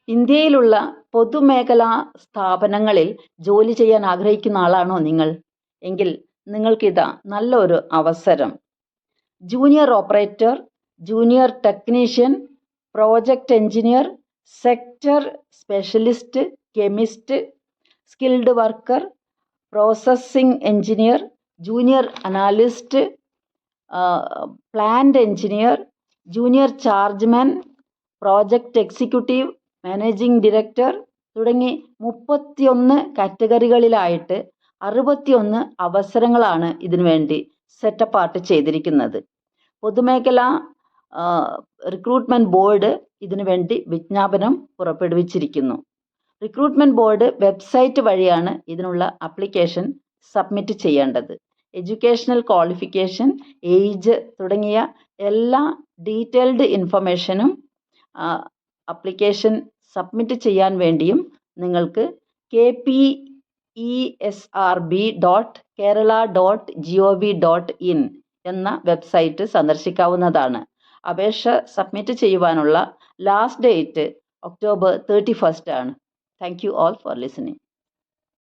ഇന്ത്യയിലുള്ള പൊതുമേഖലാ സ്ഥാപനങ്ങളിൽ ജോലി ചെയ്യാൻ ആഗ്രഹിക്കുന്ന ആളാണോ നിങ്ങൾ? എങ്കിൽ നിങ്ങൾക്കിതാ നല്ലൊരു അവസരം. Junior operator, junior technician, project engineer, sector specialist, chemist, skilled worker, processing engineer, junior analyst, plant engineer, junior chargeman, project executive, managing director തുടങ്ങി 31 കാറ്റഗറികളിലായിട്ട് 61 അവസരങ്ങളാണ് ഇതിനു വേണ്ടി സെറ്റപ്പാർട്ട് ചെയ്തിരിക്കുന്നത്. പൊതുമേഖലാ റിക്രൂട്ട്മെന്റ് ബോർഡ് ഇതിനു വേണ്ടി വിജ്ഞാപനം പുറപ്പെടുവിച്ചിരിക്കുന്നു. റിക്രൂട്ട്മെന്റ് ബോർഡ് വെബ്സൈറ്റ് വഴിയാണ് ഇതിനുള്ള ആപ്ലിക്കേഷൻ സബ്മിറ്റ് ചെയ്യേണ്ടത്. എഡ്യൂക്കേഷണൽ ക്വാളിഫിക്കേഷൻ, ഏജ് തുടങ്ങിയ എല്ലാ ഡീറ്റെയിൽഡ് ഇൻഫർമേഷനും ആപ്ലിക്കേഷൻ സബ്മിറ്റ് ചെയ്യാൻ വേണ്ടിയും നിങ്ങൾക്ക് kpesrb.kerala.gov.in എന്ന വെബ്സൈറ്റ് സന്ദർശിക്കാവുന്നതാണ്. അപേക്ഷ സബ്മിറ്റ് ചെയ്യുവാനുള്ള ലാസ്റ്റ് ഡേറ്റ് October 31 ആണ്. Thank you all for listening.